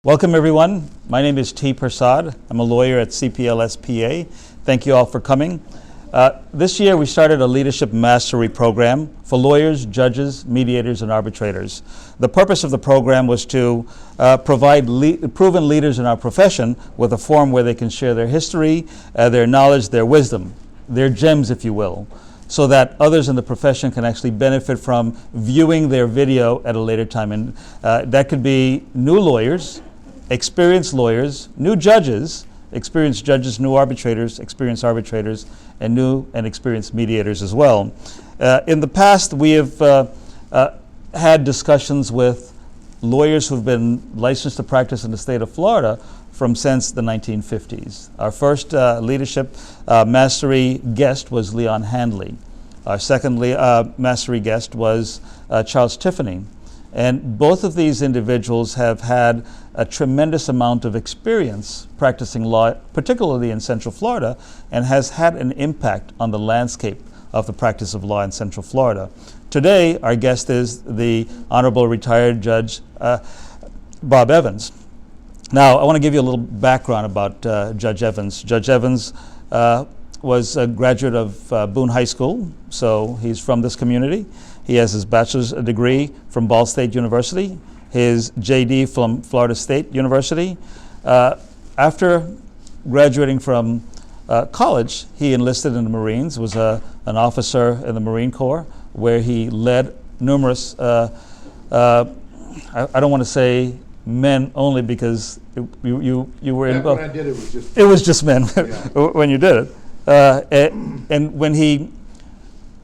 Welcome everyone. My name is T. Prasad. I'm a lawyer at CPLS PA. Thank you all for coming. This year we started a leadership mastery program for lawyers, judges, mediators, and arbitrators. The purpose of the program was to provide proven leaders in our profession with a forum where they can share their history, their knowledge, their wisdom, their gems, if you will, so that others in the profession can actually benefit from viewing their video at a later time. And that could be new lawyers, experienced lawyers, new judges, experienced judges, new arbitrators, experienced arbitrators, and new and experienced mediators as well. In the past, we have had discussions with lawyers who've been licensed to practice in the state of Florida since the 1950s. Our first leadership mastery guest was Leon Handley. Our second mastery guest was Charles Tiffany. And both of these individuals have had a tremendous amount of experience practicing law, particularly in Central Florida, and has had an impact on the landscape of the practice of law in Central Florida. Today, our guest is the Honorable Retired Judge Bob Evans. Now, I want to give you a little background about Judge Evans. Judge Evans was a graduate of Boone High School, so he's from this community. He has his bachelor's degree from Ball State University, his JD from Florida State University. After graduating from college, he enlisted in the Marines, was an officer in the Marine Corps, where he led numerous, I don't want to say men only because you were involved. When I did it was just men when you did it. And when he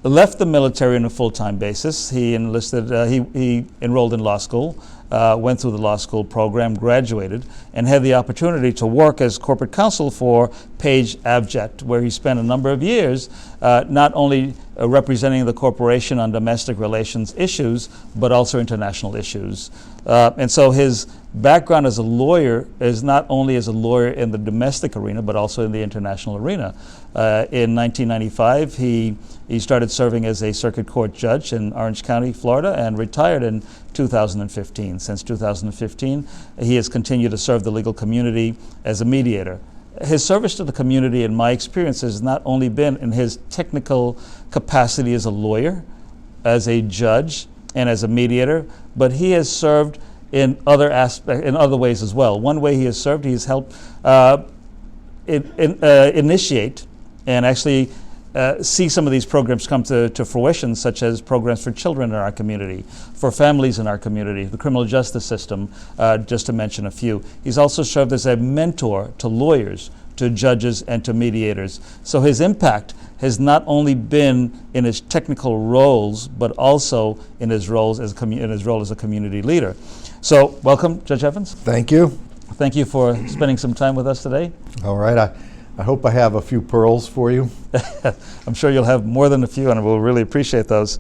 left the military on a full-time basis, he enlisted. He enrolled in law school, went through the law school program, graduated, and had the opportunity to work as corporate counsel for Page Abject, where he spent a number of years not only representing the corporation on domestic relations issues, but also international issues. And so his background as a lawyer is not only as a lawyer in the domestic arena, but also in the international arena. In 1995, he started serving as a circuit court judge in Orange County, Florida, and retired in 2015. Since 2015, he has continued to serve the legal community as a mediator. His service to the community, in my experience, has not only been in his technical capacity as a lawyer, as a judge, and as a mediator, but he has served in other ways as well. One way he has served, he has helped initiate and actually see some of these programs come to fruition, such as programs for children in our community, for families in our community, the criminal justice system, just to mention a few. He's also served as a mentor to lawyers, to judges, and to mediators. So his impact has not only been in his technical roles, but also in his role as a community leader. So welcome, Judge Evans. Thank you. Thank you for spending some time with us today. All right. I hope I have a few pearls for you. I'm sure you'll have more than a few, and we'll really appreciate those.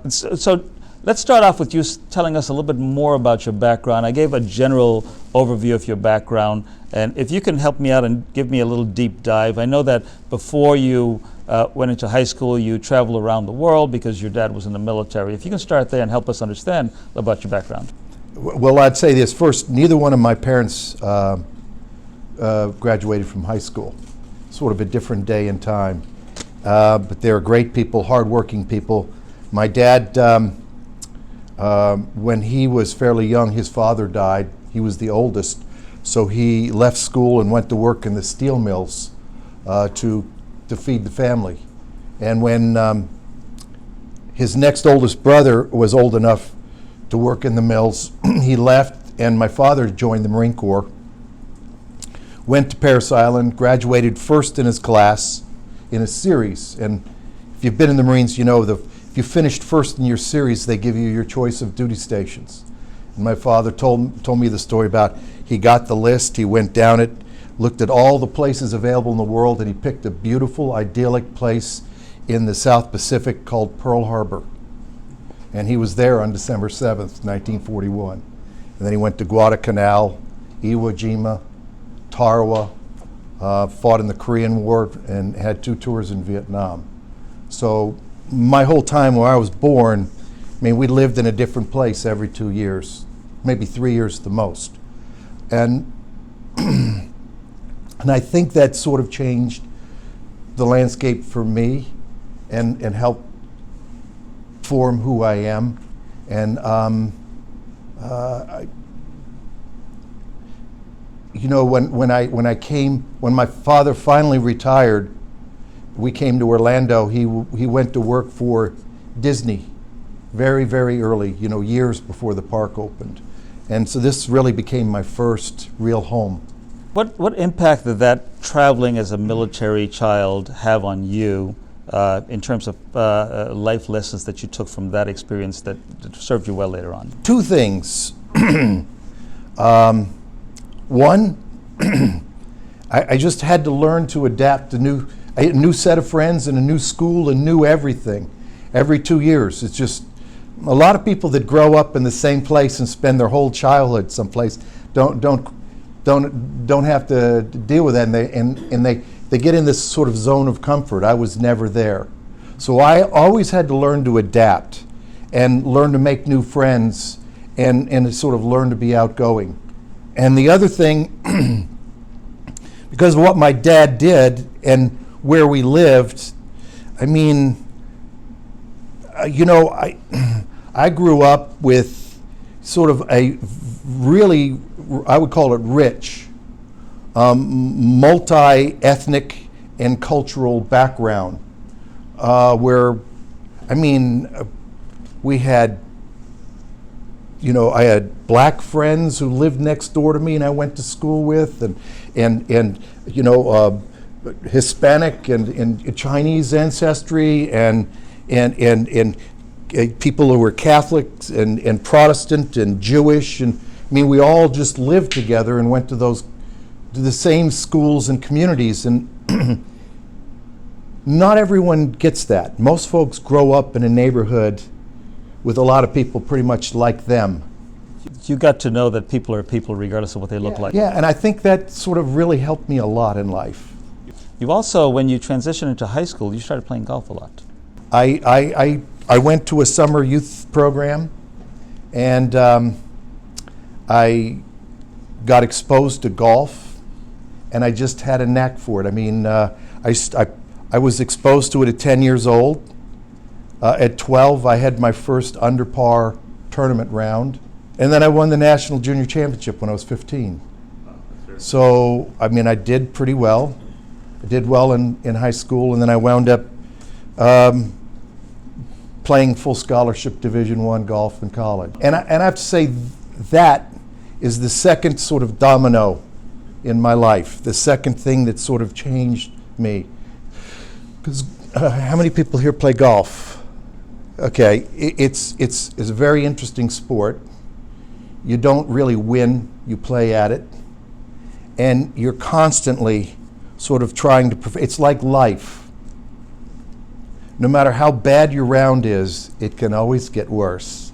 So let's start off with you telling us a little bit more about your background. I gave a general overview of your background, and if you can help me out and give me a little deep dive. I know that before you went into high school, you traveled around the world because your dad was in the military. If you can start there and help us understand about your background. Well, I'd say this first. Neither one of my parents graduated from high school. Sort of a different day and time. But they're great people, hardworking people. My dad, when he was fairly young, his father died. He was the oldest. So he left school and went to work in the steel mills to feed the family. And when his next oldest brother was old enough to work in the mills, he left, and my father joined the Marine Corps, went to Parris Island, graduated first in his class in a series. And if you've been in the Marines, you know if you finished first in your series, they give you your choice of duty stations. And my father told me the story about he got the list, he went down it, looked at all the places available in the world, and he picked a beautiful, idyllic place in the South Pacific called Pearl Harbor. And he was there on December 7th, 1941. And then he went to Guadalcanal, Iwo Jima, Tarawa, fought in the Korean War, and had 2 tours in Vietnam. So my whole time where I was born, I mean, we lived in a different place every 2 years, maybe 3 years the most. And and I think that sort of changed the landscape for me and helped form who I am. And you know, when my father finally retired, we came to Orlando. He went to work for Disney very, very early, you know, years before the park opened. And so this really became my first real home. What impact did that traveling as a military child have on you in terms of life lessons that you took from that experience that served you well later on? Two things. One, I just had to learn to adapt to a new set of friends and a new school and new everything every 2 years. It's just a lot of people that grow up in the same place and spend their whole childhood someplace don't have to deal with that, and they get in this sort of zone of comfort. I was never there. So I always had to learn to adapt and learn to make new friends and to sort of learn to be outgoing. And the other thing, because of what my dad did and where we lived, I mean, you know, I grew up with sort of a really, I would call it rich, multi-ethnic and cultural background, where, I mean, we had, you know, I had black friends who lived next door to me and I went to school with, and you know, Hispanic and Chinese ancestry, and people who were Catholics and Protestant and Jewish, and I mean, we all just lived together and went to the same schools and communities, and not everyone gets that. Most folks grow up in a neighborhood with a lot of people pretty much like them. You got to know that people are people regardless of what they look like. Yeah, and I think that sort of really helped me a lot in life. You also, when you transitioned into high school, you started playing golf a lot. I went to a summer youth program, and I got exposed to golf, and I just had a knack for it. I mean, I was exposed to it at 10 years old. At 12, I had my first under par tournament round, and then I won the National Junior Championship when I was 15. So, I mean, I did pretty well. I did well in high school, and then I wound up playing full scholarship Division I golf in college. And I have to say that is the second sort of domino in my life, the second thing that sort of changed me. Because how many people here play golf? Okay, it's a very interesting sport. You don't really win, you play at it. And you're constantly sort of trying to, it's like life. No matter how bad your round is, it can always get worse.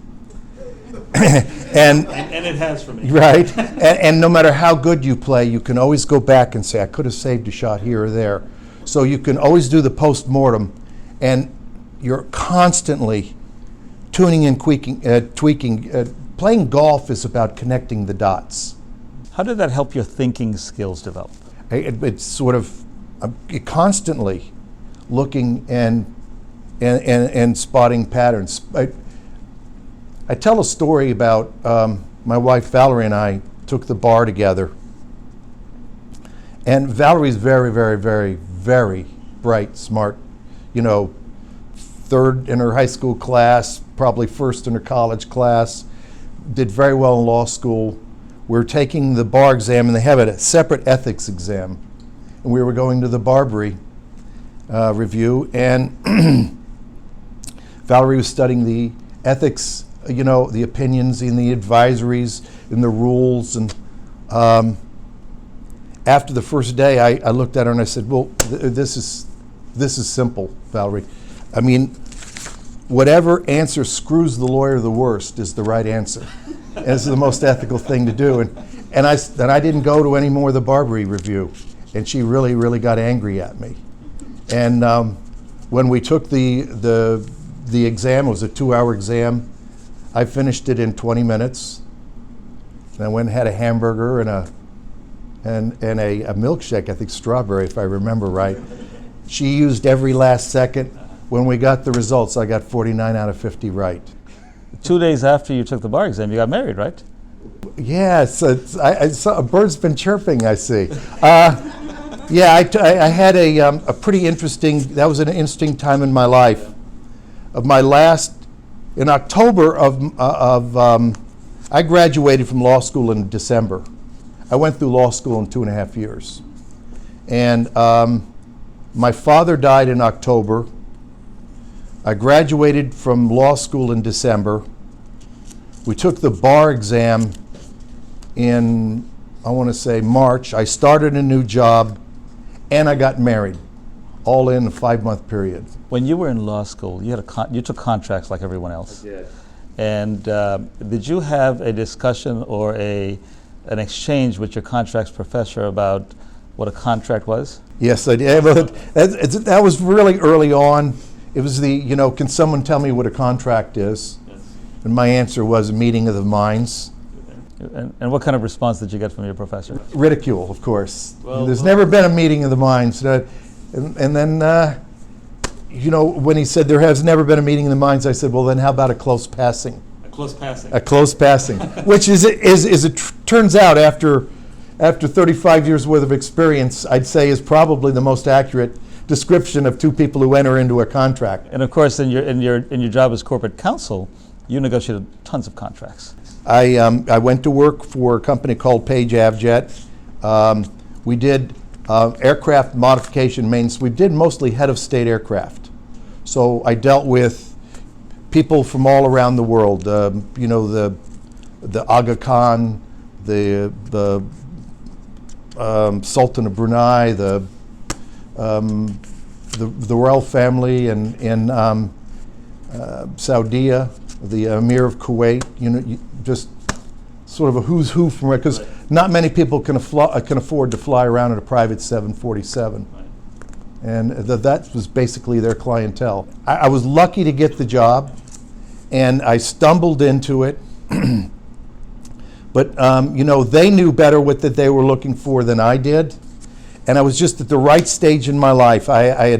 and it has for me. Right? And no matter how good you play, you can always go back and say, I could have saved a shot here or there. So you can always do the post-mortem, and you're constantly tuning and tweaking. Playing golf is about connecting the dots. How did that help your thinking skills develop? It's sort of constantly looking and spotting patterns. I tell a story about my wife Valerie and I took the bar together. And Valerie's very, very, very, very bright, smart, you know, third in her high school class, probably first in her college class, did very well in law school. We were taking the bar exam, and they have a separate ethics exam. And we were going to the Barbary review, and Valerie was studying the ethics, you know, the opinions and the advisories and the rules. And after the first day, I looked at her and I said, well, this is simple, Valerie. I mean, whatever answer screws the lawyer the worst is the right answer. And it's the most ethical thing to do. And I didn't go to any more of the Barbary review. And she really, really got angry at me. And when we took the exam, it was a 2-hour exam, I finished it in 20 minutes. And I went and had a hamburger and a milkshake, I think strawberry, if I remember right. She used every last second. When we got the results, I got 49 out of 50 right. 2 days after you took the bar exam, you got married, right? Yes, I saw a bird's been chirping, I see. Yeah, I had a pretty interesting, that was an interesting time in my life. In October I graduated from law school in December. I went through law school in 2.5 years. And my father died in October. I graduated from law school in December. We took the bar exam in, I want to say, March. I started a new job, and I got married, all in a 5-month period. When you were in law school, you took contracts like everyone else. I did. And did you have a discussion or an exchange with your contracts professor about what a contract was? Yes, I did. That was really early on. It was can someone tell me what a contract is? Yes. And my answer was a meeting of the minds. And what kind of response did you get from your professor? Ridicule, of course. There's never been a meeting of the minds. And then, when he said there has never been a meeting of the minds, I said, well, then how about a close passing? A close passing. A close passing, which turns out after 35 years worth of experience, I'd say is probably the most accurate description of two people who enter into a contract. And of course, in your job as corporate counsel, you negotiated tons of contracts. I went to work for a company called Page Avjet. We did aircraft modification maintenance. We did mostly head of state aircraft. So I dealt with people from all around the world. The Aga Khan, the Sultan of Brunei, the royal family in Saudi, the Emir of Kuwait. Just sort of a who's who from it, because not many people can afford to fly around in a private 747. Right. And that was basically their clientele. I was lucky to get the job, and I stumbled into it. But they knew better what that they were looking for than I did, and I was just at the right stage in my life. I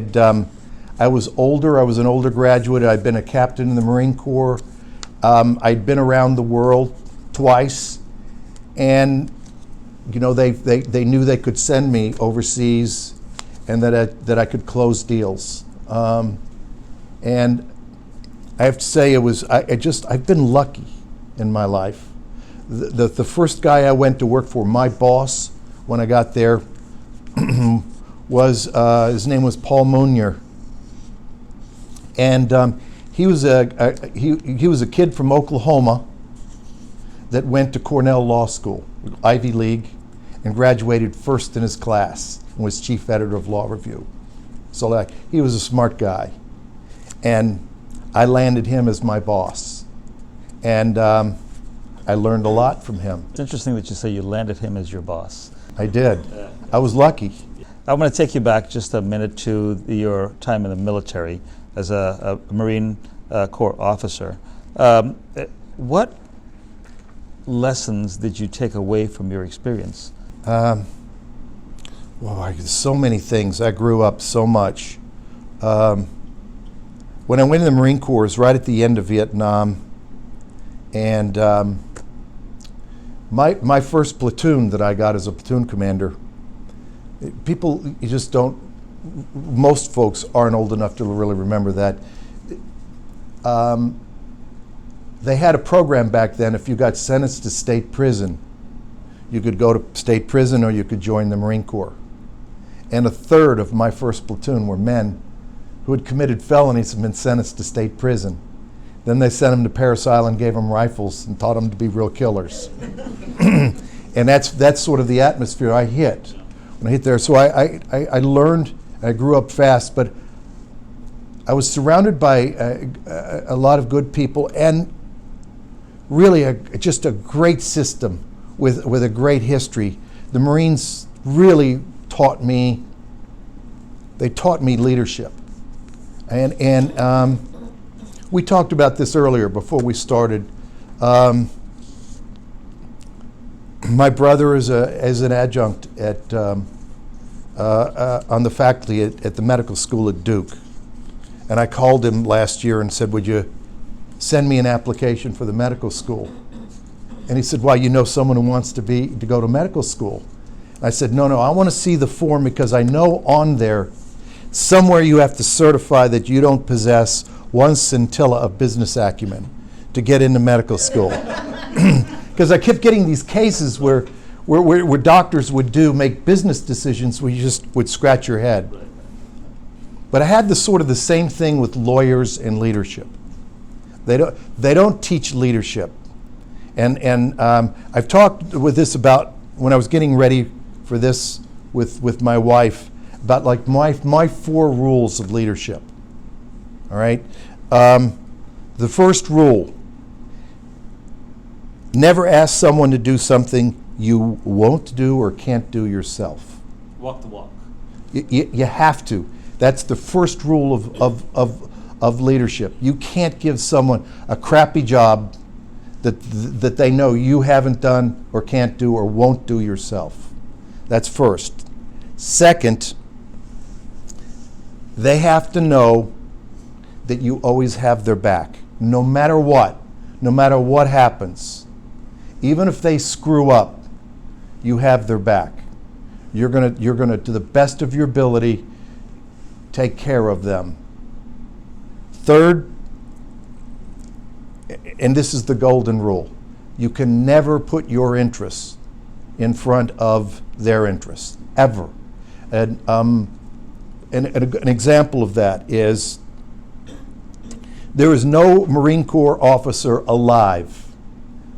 was older. I was an older graduate. I'd been a captain in the Marine Corps. I'd been around the world twice, and they knew they could send me overseas, and that I could close deals. And I have to say, I've been lucky in my life. The first guy I went to work for, my boss, when I got there, was his name was Paul Munier, and he was a kid from Oklahoma that went to Cornell Law School, Ivy League, and graduated first in his class and was chief editor of Law Review. So he was a smart guy, and I landed him as my boss, and I learned a lot from him. It's interesting that you say you landed him as your boss. I did. I was lucky. I'm going to take you back just a minute to your time in the military as a Marine Corps officer. What lessons did you take away from your experience? So many things. I grew up so much. When I went in the Marine Corps, it was right at the end of Vietnam, and my first platoon that I got as a platoon commander, most folks aren't old enough to really remember that. They had a program back then. If you got sentenced to state prison, you could go to state prison or you could join the Marine Corps. And a third of my first platoon were men who had committed felonies and been sentenced to state prison. Then they sent them to Parris Island, gave them rifles, and taught them to be real killers. And that's sort of the atmosphere I hit when I hit there. So I learned, I grew up fast, but I was surrounded by a lot of good people, and really just a great system with a great history. The Marines really taught me leadership. And we talked about this earlier before we started. My brother is an adjunct at on the faculty at the medical school at Duke, and I called him last year and said, "Would you send me an application for the medical school?" And he said, "Why, you know someone who wants to go to medical school?" I said, "No, I want to see the form because I know on there somewhere you have to certify that you don't possess one scintilla of business acumen to get into medical school." Because I kept getting these cases where doctors would make business decisions where you just would scratch your head. But I had the same thing with lawyers and leadership. They don't teach leadership. And I've talked with this about when I was getting ready for this with my wife, about like my 4 rules of leadership. All right? The first rule: never ask someone to do something you won't do or can't do yourself. Walk the walk. You have to. That's the first rule of leadership. You can't give someone a crappy job that they know you haven't done or can't do or won't do yourself. That's first. Second, they have to know that you always have their back, no matter what happens. Even if they screw up, you have their back. You're gonna, to the best of your ability, take care of them. Third, and this is the golden rule: you can never put your interests in front of their interests, ever. And an example of that is, there is no Marine Corps officer alive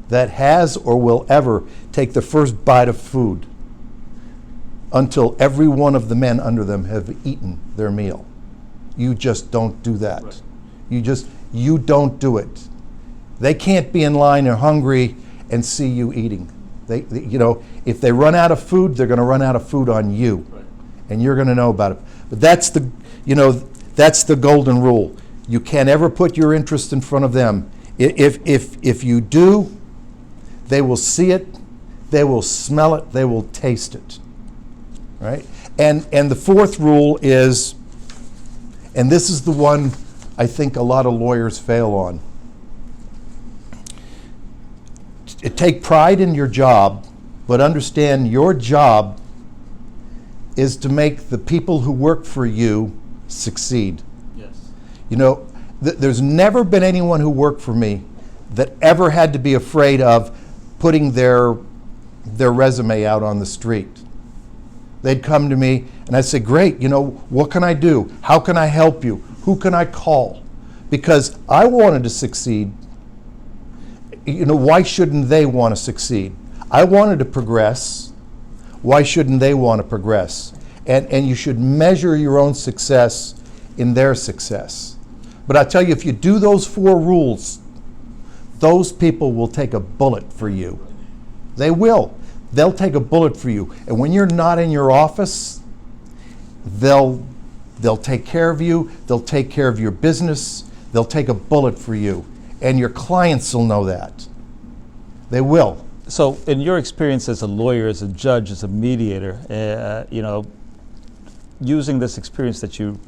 that has or will ever take the first bite of food until every one of the men under them have eaten their meal. You just don't do that. Right. You don't do it. They can't be in line or hungry and see you eating. They if they run out of food, they're going to run out of food on you, right, and you're going to know about it. But that's the golden rule. You can't ever put your interest in front of them. If you do, they will see it, they will smell it, they will taste it, right? And the fourth rule is, and this is the one I think a lot of lawyers fail on: take pride in your job, but understand your job is to make the people who work for you succeed. Yes. There's never been anyone who worked for me that ever had to be afraid of putting their resume out on the street. They'd come to me and I'd say, "Great, what can I do? How can I help you? Who can I call?" Because I wanted to succeed. Why shouldn't they want to succeed? I wanted to progress. Why shouldn't they want to progress? And you should measure your own success in their success. But I tell you, if you do those 4 rules, those people will take a bullet for you. They will. They'll take a bullet for you. And when you're not in your office, they'll take care of you. They'll take care of your business. They'll take a bullet for you. And your clients will know that. They will. So in your experience as a lawyer, as a judge, as a mediator, using this experience that you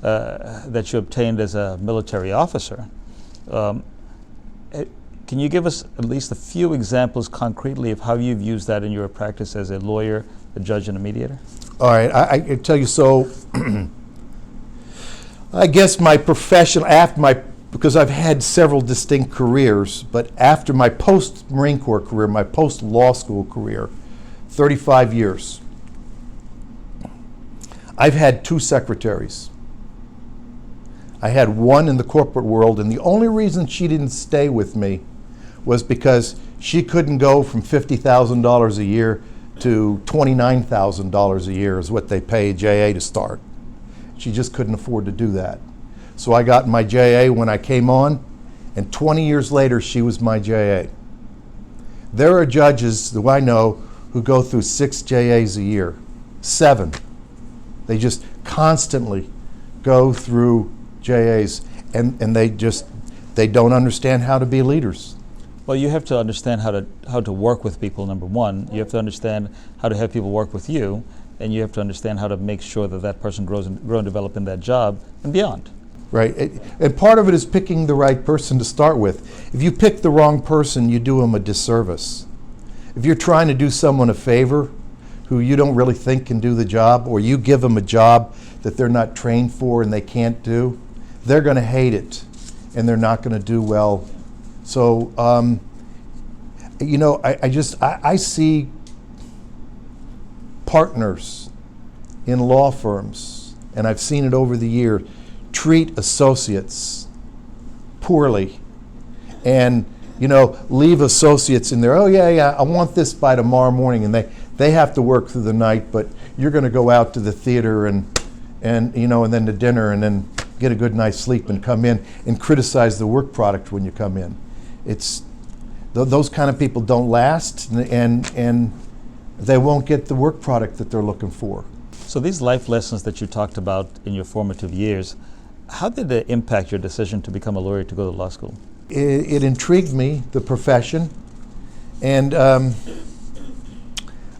obtained as a military officer, can you give us at least a few examples concretely of how you've used that in your practice as a lawyer, a judge, and a mediator? All right, I can tell you, so I guess my professional, because I've had several distinct careers, but after my post-Marine Corps career, my post-law school career, 35 years, I've had 2 secretaries. I had one in the corporate world, and the only reason she didn't stay with me was because she couldn't go from $50,000 a year to $29,000 a year is what they pay JA to start. She just couldn't afford to do that. So I got my JA when I came on, and 20 years later, she was my JA. There are judges who I know who go through 6 JAs a year, 7. They just constantly go through JAs, and they don't understand how to be leaders. Well, you have to understand how to work with people, number one. You have to understand how to have people work with you, and you have to understand how to make sure that that person grow and develop in that job and beyond. Right, and part of it is picking the right person to start with. If you pick the wrong person, you do them a disservice. If you're trying to do someone a favor who you don't really think can do the job, or you give them a job that they're not trained for and they can't do, they're going to hate it and they're not going to do well. So, you know, I see partners in law firms, and I've seen it over the years, treat associates poorly, and you know, leave associates in there. Oh yeah, I want this by tomorrow morning, and they have to work through the night, but you're going to go out to the theater and you know, and then to dinner, and then get a good night's sleep and come in and criticize the work product when you come in. It's those kind of people don't last, and they won't get the work product that they're looking for. So these life lessons that you talked about in your formative years, how did they impact your decision to become a lawyer, to go to law school? It intrigued me, the profession, and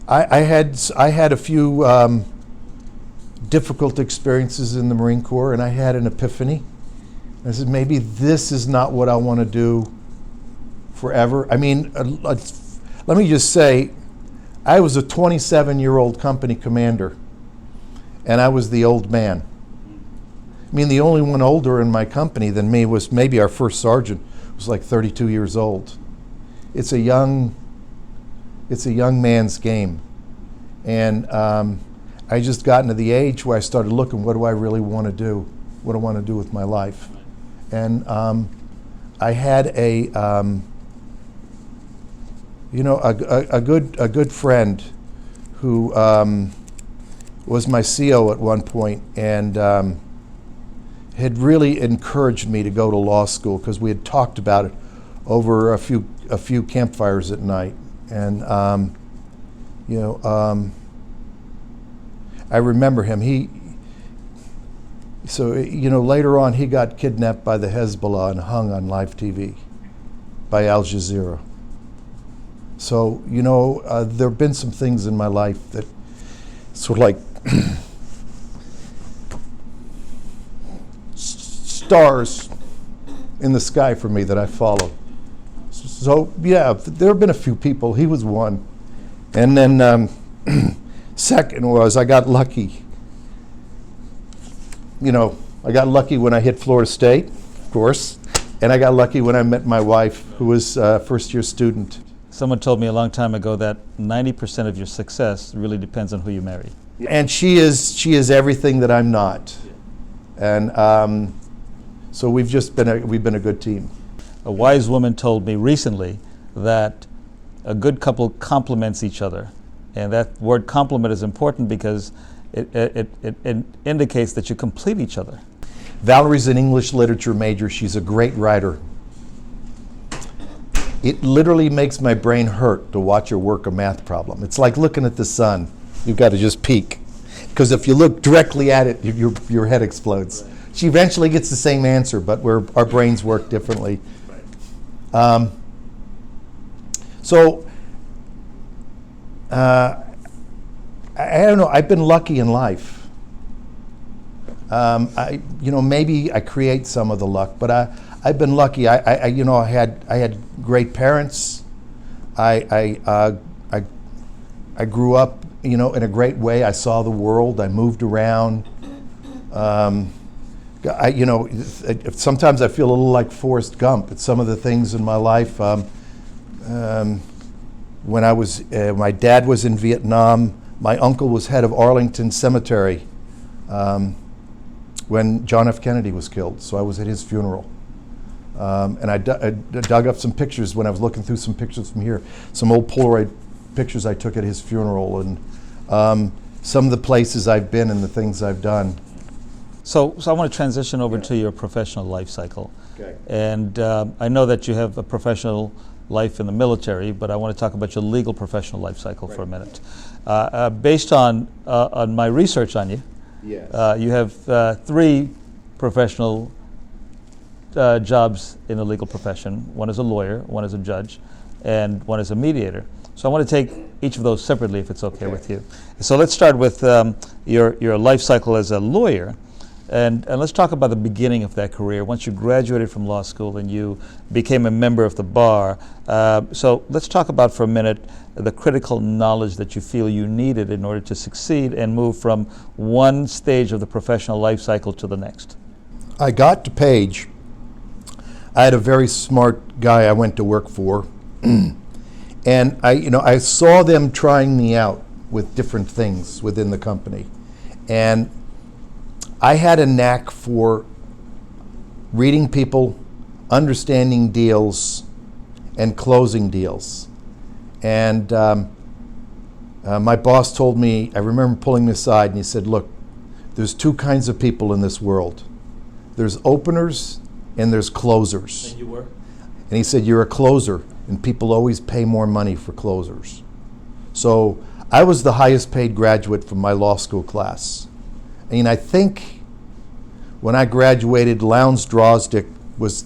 I had a few difficult experiences in the Marine Corps, and I had an epiphany. I said, maybe this is not what I want to do forever. I mean, let me just say, I was a 27-year-old company commander, and I was the old man. I mean, the only one older in my company than me was maybe our first sergeant, who was like 32 years old. It's a young man's game. And I just gotten to the age where I started looking, what do I really want to do? What do I want to do with my life? And I had you know, a good friend who was my CO at one point, and had really encouraged me to go to law school because we had talked about it over a few campfires at night. And you know, I remember him. So you know, later on he got kidnapped by the Hezbollah and hung on live TV by Al Jazeera. So you know, there have been some things in my life that sort of like stars in the sky for me that I follow. So yeah, there have been a few people. He was one. And then second was I got lucky. You know, I got lucky when I hit Florida State, of course, and I got lucky when I met my wife, who was a first-year student. Someone told me a long time ago that 90% of your success really depends on who you marry. And she is everything that I'm not. And so we've been a good team. A wise woman told me recently that a good couple complements each other, and that word complement is important because it indicates that you complete each other. Valerie's an English literature major. She's a great writer. It literally makes my brain hurt to watch her work a math problem. It's like looking at the sun. You've got to just peek, because if you look directly at it, your head explodes. Right. She eventually gets the same answer, but our brains work differently. Right. So I don't know. I've been lucky in life. You know, maybe I create some of the luck, but I've been lucky. You know, I had great parents. I grew up, you know, in a great way. I saw the world. I moved around. You know, sometimes I feel a little like Forrest Gump at some of the things in my life. When my dad was in Vietnam, my uncle was head of Arlington Cemetery when John F. Kennedy was killed, so I was at his funeral. And I dug up some pictures when I was looking through some pictures from here, some old Polaroid pictures I took at his funeral, and some of the places I've been and the things I've done. So I want to transition over to your professional life cycle. Okay. And I know that you have a professional life in the military, but I want to talk about your legal professional life cycle for a minute. Based on my research on you, yes. You have 3 professional jobs in the legal profession. One is a lawyer, one is a judge, and one is a mediator. So I want to take each of those separately, if it's okay with you. So let's start with your life cycle as a lawyer, and let's talk about the beginning of that career. Once you graduated from law school and you became a member of the bar, so let's talk about for a minute the critical knowledge that you feel you needed in order to succeed and move from one stage of the professional life cycle to the next. I got to Page. I had a very smart guy I went to work for, and I saw them trying me out with different things within the company, and I had a knack for reading people, understanding deals, and closing deals. And my boss told me, I remember pulling me aside and he said, look, there's two kinds of people in this world. There's openers and there's closers. And you were? And he said, you're a closer, and people always pay more money for closers. So I was the highest paid graduate from my law school class. I mean, I think when I graduated, Lowndes Drosdick was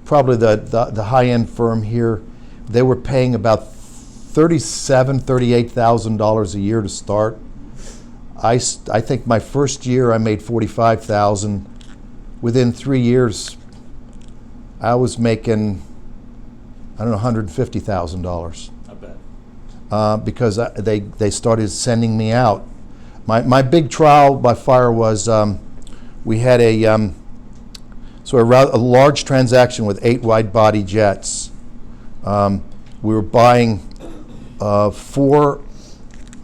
probably the high-end firm here. They were paying about $37,000, $38,000 a year to start. I think my first year I made $45,000. Within 3 years, I was making, I don't know, $150,000. I bet. Because they started sending me out. My big trial by fire was we had a large transaction with 8 wide-body jets. We were buying 4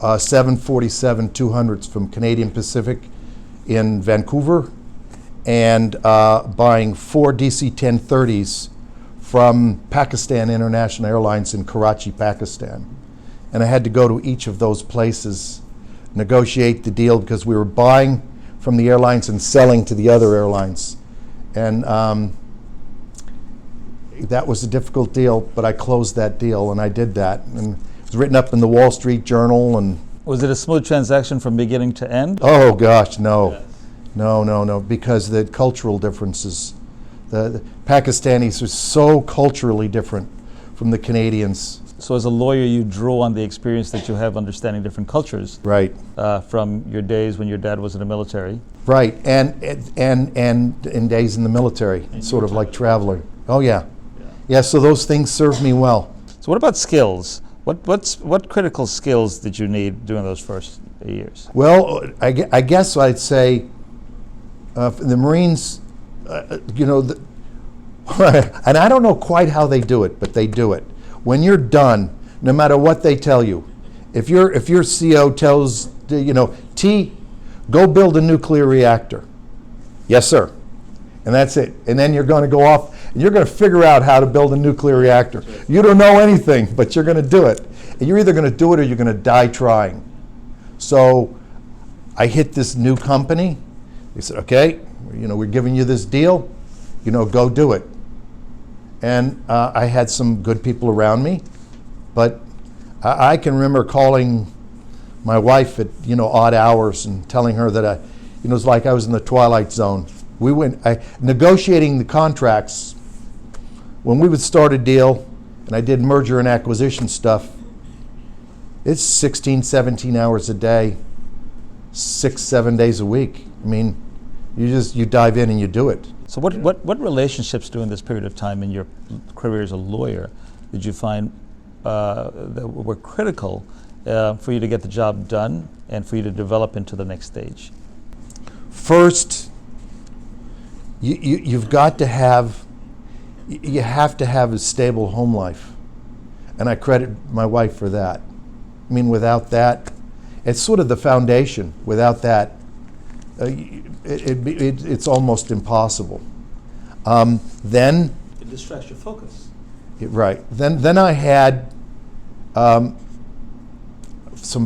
747-200s from Canadian Pacific in Vancouver, and buying 4 DC-1030s from Pakistan International Airlines in Karachi, Pakistan. And I had to go to each of those places, negotiate the deal, because we were buying from the airlines and selling to the other airlines. And that was a difficult deal, but I closed that deal, and I did that. And it was written up in the Wall Street Journal. And Was it a smooth transaction from beginning to end? oh gosh, no. Yes. No, because the cultural differences. The Pakistanis are so culturally different from the Canadians. So as a lawyer, you drew on the experience that you have understanding different cultures Right, from your days when your dad was in the military. right, and in days in the military, sort of like traveling. Oh yeah, yeah. So those things served me well. So what about skills? What critical skills did you need during those first years? Well, I guess I'd say the Marines, and I don't know quite how they do it, but they do it. When you're done, no matter what they tell you, if your CO tells, T, go build a nuclear reactor. Yes, sir. And that's it. And then you're going to go off and you're going to figure out how to build a nuclear reactor. You don't know anything, but you're going to do it. And you're either going to do it or you're going to die trying. So I hit this new company. They said, okay, we're giving you this deal, go do it. And I had some good people around me, but I can remember calling my wife at odd hours and telling her that it was like I was in the twilight zone. We went negotiating the contracts. When we would start a deal, and I did merger and acquisition stuff, it's 16, 17 hours a day, 6, 7 days a week. I mean, you dive in and you do it. So what relationships during this period of time in your career as a lawyer did you find that were critical for you to get the job done and for you to develop into the next stage? First, you have to have a stable home life, and I credit my wife for that. I mean, without that, it's sort of the foundation. Without that, it's almost impossible. Then It distracts your focus. right. Then I had some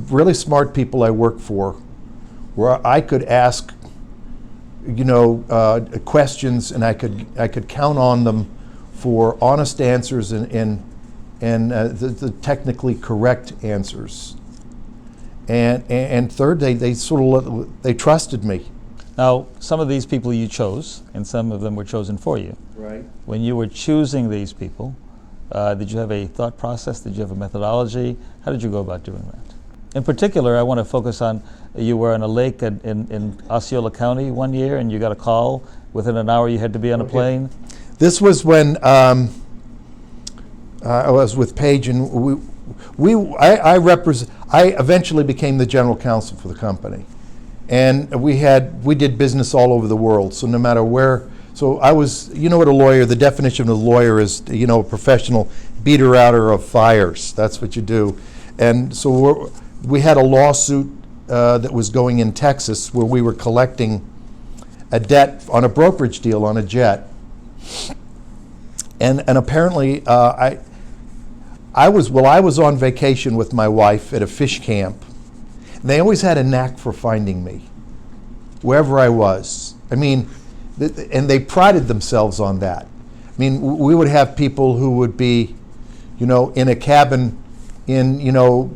really smart people I worked for, where I could ask, questions, and I could count on them for honest answers and the technically correct answers. And third, they trusted me. Now, some of these people you chose, and some of them were chosen for you. Right. When you were choosing these people, did you have a thought process? Did you have a methodology? How did you go about doing that? In particular, I want to focus on, you were on a lake in Osceola County one year, and you got a call within an hour you had to be on a plane. This was when I was with Paige, and I eventually became the general counsel for the company, and we did business all over the world. So no matter where, so I was, you know what a lawyer, the definition of a lawyer is, you know, a professional beater-outer of fires. That's what you do. And so we had a lawsuit that was going in Texas where we were collecting a debt on a brokerage deal on a jet. And apparently I was on vacation with my wife at a fish camp. They always had a knack for finding me, wherever I was. I mean, and they prided themselves on that. I mean, we would have people who would be, you know, in a cabin in, you know,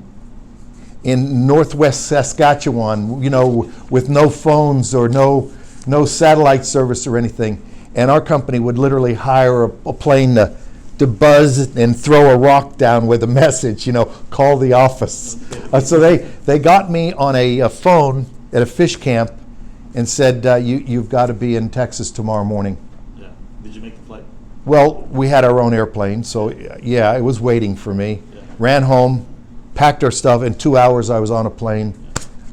in northwest Saskatchewan, you know, with no phones or no satellite service or anything. And our company would literally hire a plane to buzz and throw a rock down with a message, you know, call the office. So they got me on a phone at a fish camp and said, you've got to be in Texas tomorrow morning. Yeah. Did you make the flight? Well, we had our own airplane, so yeah, it was waiting for me. Yeah. Ran home, packed our stuff. In 2 hours, I was on a plane.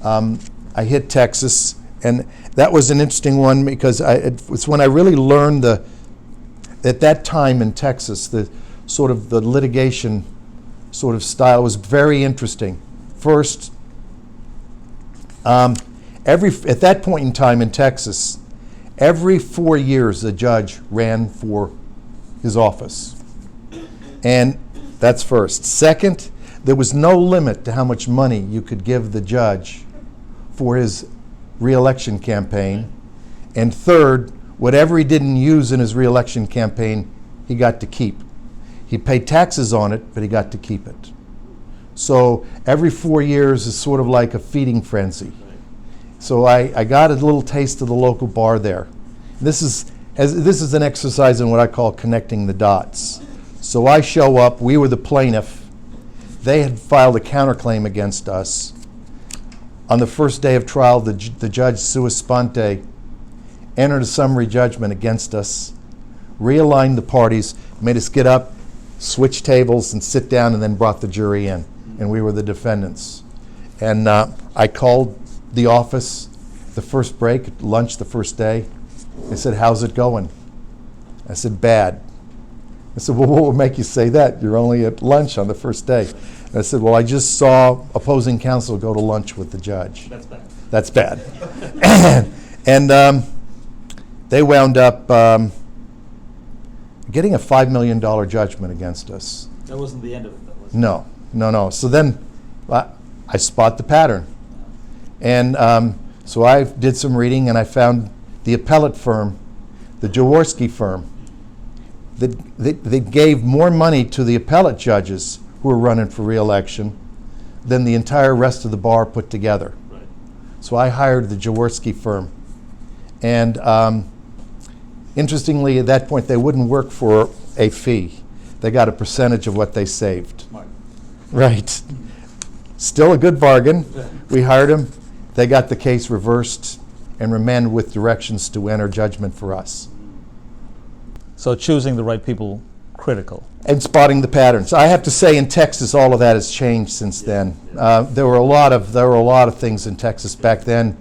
I hit Texas, and that was an interesting one because it was when I really learned at that time in Texas, the sort of the litigation sort of style was very interesting. First, at that point in time in Texas, every 4 years a judge ran for his office. And that's first. Second, there was no limit to how much money you could give the judge for his re-election campaign. And third, whatever he didn't use in his re-election campaign, he got to keep. He paid taxes on it, but he got to keep it. So every 4 years is sort of like a feeding frenzy. So I got a little taste of the local bar there. This is an exercise in what I call connecting the dots. So I show up, we were the plaintiff. They had filed a counterclaim against us. On the first day of trial, the judge, sua sponte, entered a summary judgment against us, realigned the parties, made us get up, switch tables, and sit down, and then brought the jury in. And we were the defendants. And I called the office the first break, at lunch the first day. They said, "How's it going?" I said, "Bad." I said, "Well, what would make you say that? You're only at lunch on the first day." And I said, "Well, I just saw opposing counsel go to lunch with the judge." That's bad. That's bad. And they wound up getting a $5 million judgment against us. That wasn't the end of it, though, was it? No. So then I spot the pattern. And so I did some reading, and I found the appellate firm, the Jaworski firm, that gave more money to the appellate judges who were running for re-election than the entire rest of the bar put together. Right. So I hired the Jaworski firm. And interestingly, at that point, they wouldn't work for a fee. They got a percentage of what they saved. Smart. Right. Still a good bargain. We hired them. They got the case reversed and remanded with directions to enter judgment for us. So choosing the right people, critical. And spotting the patterns. I have to say, in Texas, all of that has changed since then. There were a lot of things in Texas back then.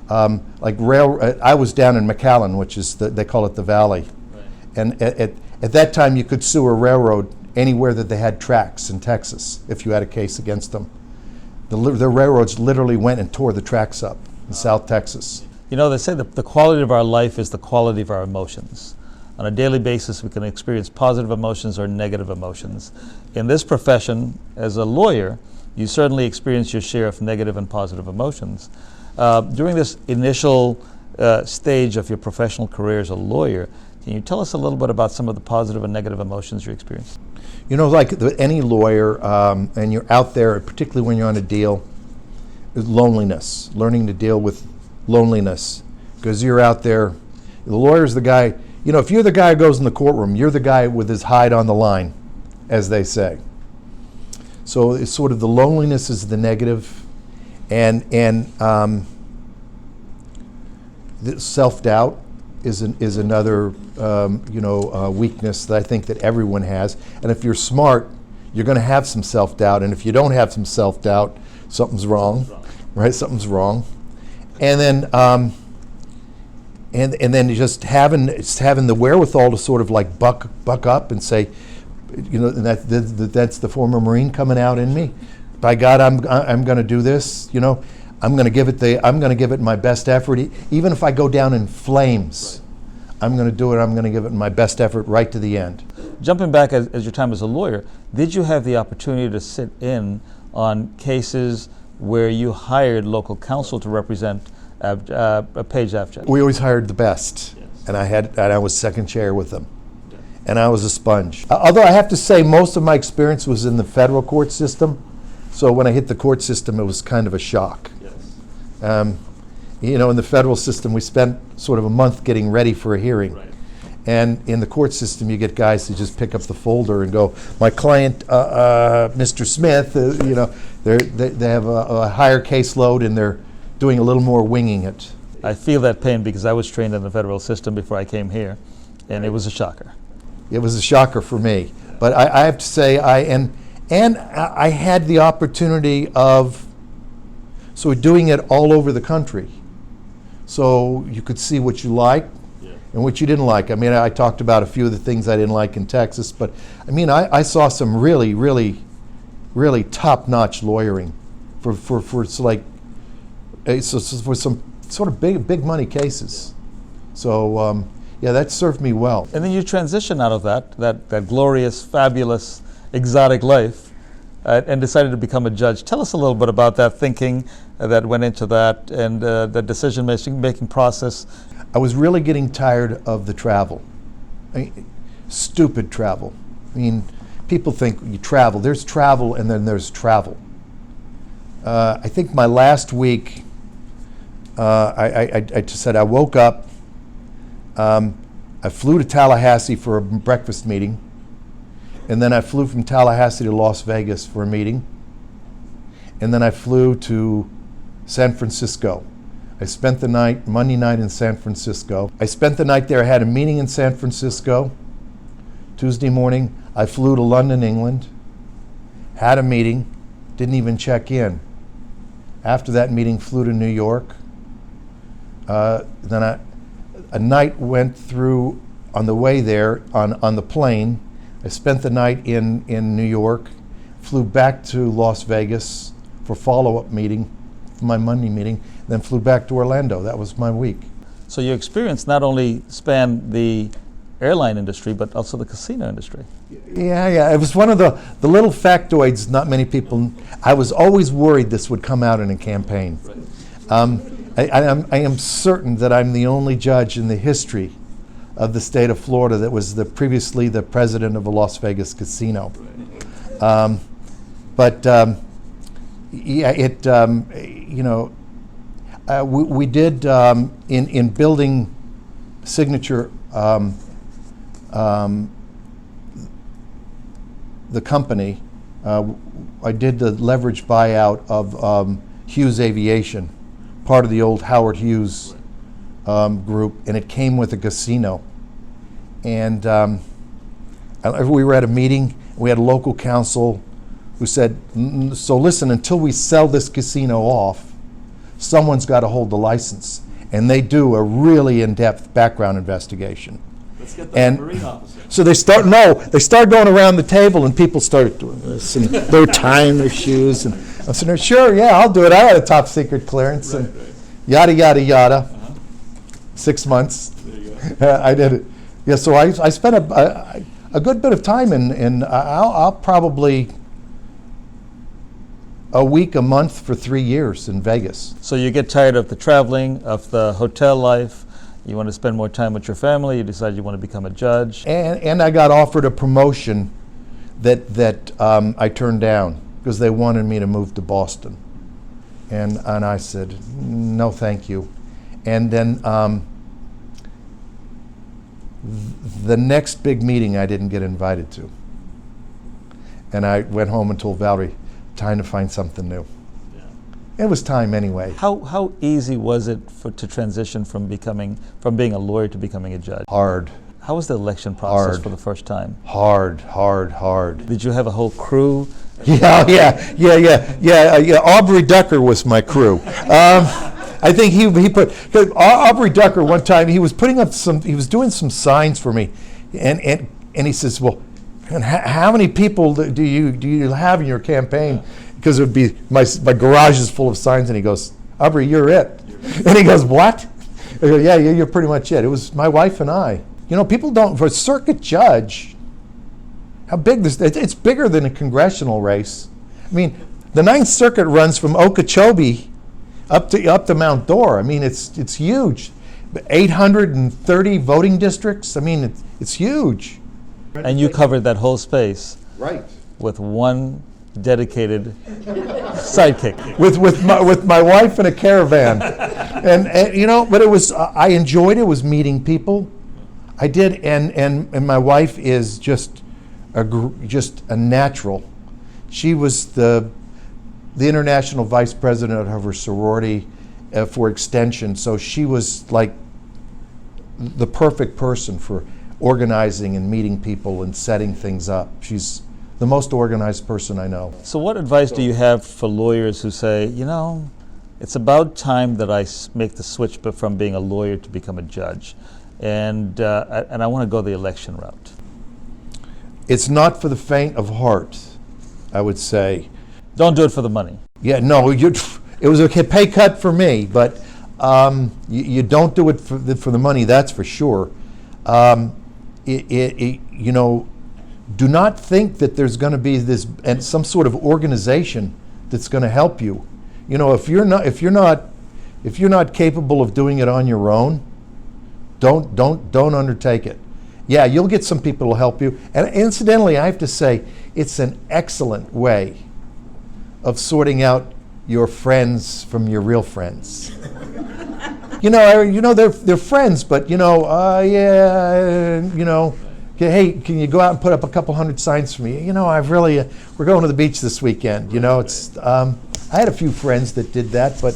Like I was down in McAllen, which is they call it the Valley, right. And at that time you could sue a railroad anywhere that they had tracks in Texas if you had a case against them. The railroads literally went and tore the tracks up in South Texas. You know, they say that the quality of our life is the quality of our emotions. On a daily basis, we can experience positive emotions or negative emotions. In this profession, as a lawyer, you certainly experience your share of negative and positive emotions. During this initial stage of your professional career as a lawyer, can you tell us a little bit about some of the positive and negative emotions you experienced? You know, like any lawyer, and you're out there, particularly when you're on a deal, is loneliness, learning to deal with loneliness. because you're out there. The lawyer's the guy, if you're the guy who goes in the courtroom, you're the guy with his hide on the line, as they say. So it's sort of the loneliness is the negative, and the self-doubt is another weakness that I think that everyone has. And if you're smart, you're going to have some self-doubt, and if you don't have some self-doubt, something's wrong, right? Something's wrong. And then and then just having the wherewithal to sort of like buck up and say, and that's the former Marine coming out in me. By God, I'm going to do this. I'm going to give it my best effort, even if I go down in flames. I'm going to do it. I'm going to give it my best effort right to the end. Jumping back as your time as a lawyer, did you have the opportunity to sit in on cases where you hired local counsel to represent Page Abject? We always hired the best, yes. And I was second chair with them, yeah. And I was a sponge. Although I have to say, most of my experience was in the federal court system, so when I hit the court system, it was kind of a shock. Yes. In the federal system, we spent sort of a month getting ready for a hearing. Right. And in the court system, you get guys who just pick up the folder and go, my client, Mr. Smith, they have a higher caseload and they're doing a little more winging it. I feel that pain because I was trained in the federal system before I came here, and it was a shocker. It was a shocker for me. But I have to say, I had the opportunity of doing it all over the country. So you could see what you liked and what you didn't like. I mean, I talked about a few of the things I didn't like in Texas, but I mean, I saw some really, really, really top-notch lawyering for some sort of big money cases. So that served me well. And then you transition out of that glorious, fabulous, exotic life and decided to become a judge. Tell us a little bit about that thinking that went into that and the decision-making process. I was really getting tired of the travel. Stupid travel. I mean, people think you travel. There's travel and then there's travel. I think my last week, I just said I woke up, I flew to Tallahassee for a breakfast meeting, and then I flew from Tallahassee to Las Vegas for a meeting, and then I flew to San Francisco. I spent the night, Monday night in San Francisco. I spent the night there. I had a meeting in San Francisco. Tuesday morning, I flew to London, England, had a meeting, didn't even check in. After that meeting, flew to New York. Then a night went through on the way there on the plane. I spent the night in New York, flew back to Las Vegas for follow-up meeting, for my Monday meeting, then flew back to Orlando. That was my week. So your experience not only spanned the airline industry, but also the casino industry. Yeah. It was one of the little factoids not many people... I was always worried this would come out in a campaign. Right. I am certain that I'm the only judge in the history of the state of Florida that was previously the president of a Las Vegas casino. Right. We did in building Signature, the company. I did the leverage buyout of Hughes Aviation, part of the old Howard Hughes group, and it came with a casino. And we were at a meeting. We had a local counsel who said, so listen, until we sell this casino off, someone's got to hold the license. And they do a really in-depth background investigation. Let's get the Marine officer. So they start going around the table, and people started doing this, and they were tying their shoes. And I said, sure, yeah, I'll do it. I had a top secret clearance, right. Yada, yada, yada. Uh-huh. 6 months. There you go. I did it. Yeah, so I spent a good bit of time in I'll probably a week, a month for 3 years in Vegas. So you get tired of the traveling, of the hotel life. You want to spend more time with your family. You decide you want to become a judge. And I got offered a promotion that I turned down because they wanted me to move to Boston. And I said, no, thank you. And then the next big meeting I didn't get invited to. And I went home and told Valerie, time to find something new. It was time anyway. How easy was it to transition from being a lawyer to becoming a judge? Hard. How was the election process Hard. for the first time? Hard. Did you have a whole crew? Yeah. Aubrey Ducker was my crew. I think he put, 'cause Aubrey Ducker one time, he was doing some signs for me, and he says, well, and how many people do you have in your campaign? Because it would be, my garage is full of signs, and he goes, Aubrey, you're it. And he goes, what? I go, yeah, you're pretty much it. It was my wife and I. You know, people don't, for a circuit judge, how big this, it's bigger than a congressional race. I mean, the Ninth Circuit runs from Okeechobee up to Mount Dora. I mean, it's huge. 830 voting districts. I mean, it's huge. And you covered that whole space. Right. With one dedicated sidekick. With my wife in a caravan, and you know, but it was I enjoyed it. Was meeting people. I did, and my wife is just a natural. She was the international vice president of her sorority for extension, so she was like the perfect person for organizing and meeting people and setting things up. She's the most organized person I know. So what advice do you have for lawyers who say, you know, it's about time that I make the switch from being a lawyer to become a judge, and I want to go the election route? It's not for the faint of heart, I would say. Don't do it for the money. Yeah, no, it was a pay cut for me, but you don't do it for the money, that's for sure. You know, do not think that there's going to be this and some sort of organization that's going to help you. You know, if you're not capable of doing it on your own, don't undertake it. Yeah, you'll get some people to help you. And incidentally, I have to say, it's an excellent way of sorting out your friends from your real friends. You know, they're friends, but you know, hey, can you go out and put up a couple hundred signs for me? You know, we're going to the beach this weekend. You know, I had a few friends that did that, but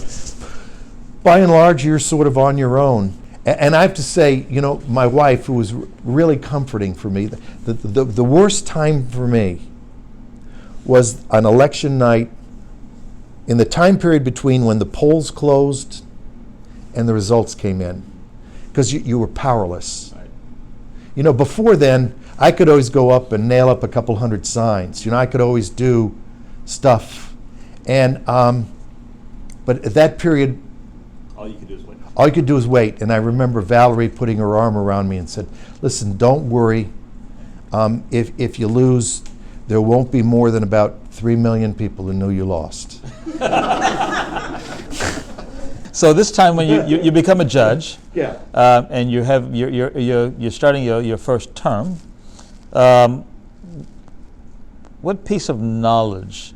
by and large, you're sort of on your own. And I have to say, you know, my wife, who was really comforting for me, the worst time for me was on election night, in the time period between when the polls closed and the results came in, because you were powerless. Right. You know, before then, I could always go up and nail up a couple hundred signs. You know, I could always do stuff. And, but at that period, all you could do is wait. All you could do is wait. And I remember Valerie putting her arm around me and said, listen, don't worry. If you lose, there won't be more than about 3 million people who knew you lost. So this time when you become a judge, yeah, and you're starting your first term, what piece of knowledge,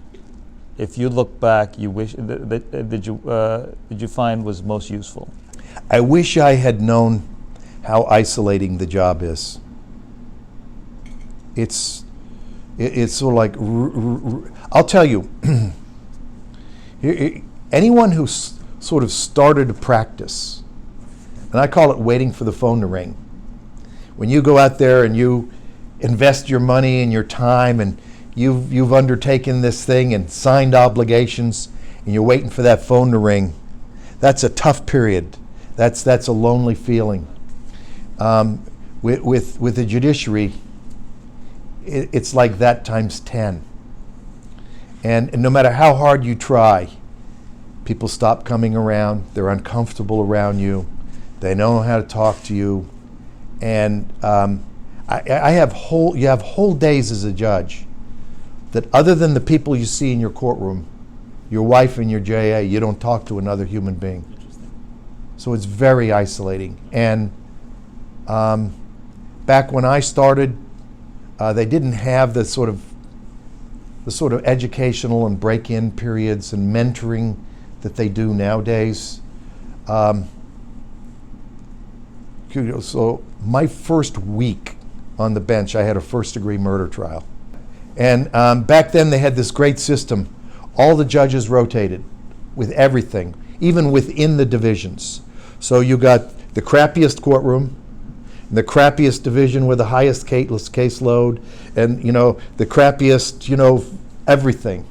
if you look back, you wish did you find was most useful? I wish I had known how isolating the job is. It's sort of like I'll tell you. Anyone who's sort of started to practice, and I call it waiting for the phone to ring. When you go out there and you invest your money and your time, and you've undertaken this thing and signed obligations, and you're waiting for that phone to ring, that's a tough period. That's a lonely feeling. With the judiciary, it's like that times 10. And no matter how hard you try, people stop coming around. They're uncomfortable around you. They don't know how to talk to you. And you have whole days as a judge that, other than the people you see in your courtroom, your wife and your JA, you don't talk to another human being. So it's very isolating. And back when I started, they didn't have the sort of educational and break-in periods and mentoring that they do nowadays. So my first week on the bench, I had a first-degree murder trial. And back then they had this great system. All the judges rotated with everything, even within the divisions. So you got the crappiest courtroom, the crappiest division with the highest caseload, and the crappiest, everything.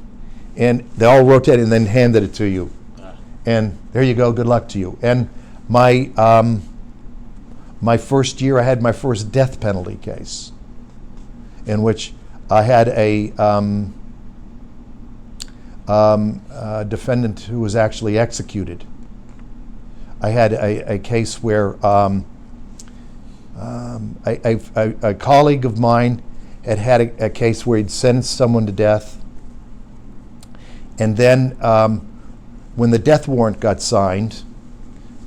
And they all rotated and then handed it to you. And there you go, good luck to you. And my first year, I had my first death penalty case, in which I had a defendant who was actually executed. I had a case where a colleague of mine had a case where he'd sentenced someone to death, and then when the death warrant got signed,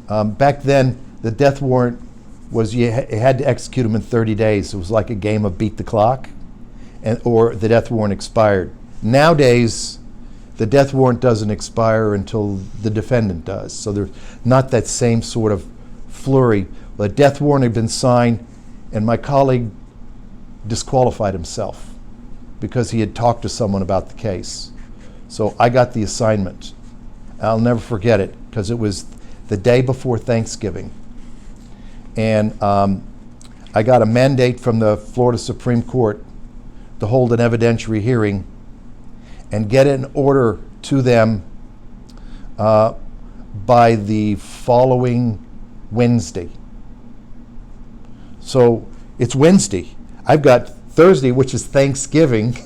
back then the death warrant was you had to execute him in 30 days. It was like a game of beat the clock, or the death warrant expired. Nowadays, the death warrant doesn't expire until the defendant does. So there's not that same sort of flurry. The death warrant had been signed, and my colleague disqualified himself because he had talked to someone about the case. So I got the assignment. I'll never forget it because it was the day before Thanksgiving. And I got a mandate from the Florida Supreme Court to hold an evidentiary hearing and get an order to them by the following Wednesday. So it's Wednesday. I've got Thursday, which is Thanksgiving,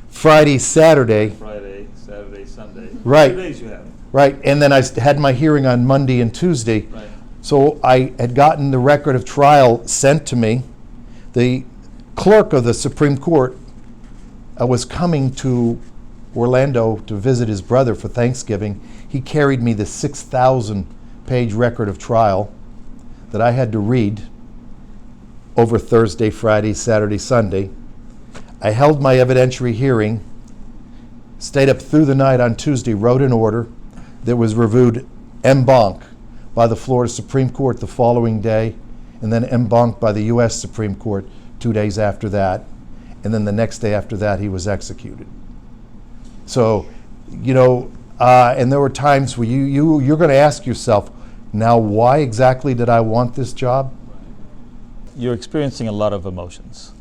Friday, Saturday. Friday, Saturday, Sunday. Right. 2 days you have. Right, and then I had my hearing on Monday and Tuesday. Right. So I had gotten the record of trial sent to me. The clerk of the Supreme Court was coming to Orlando to visit his brother for Thanksgiving. He carried me the 6,000-page record of trial that I had to read over Thursday, Friday, Saturday, Sunday. I held my evidentiary hearing, stayed up through the night on Tuesday, wrote an order that was reviewed en banc by the Florida Supreme Court the following day, and then en banc by the U.S. Supreme Court 2 days after that, and then the next day after that he was executed. So, and there were times where you're going to ask yourself, now why exactly did I want this job? You're experiencing a lot of emotions.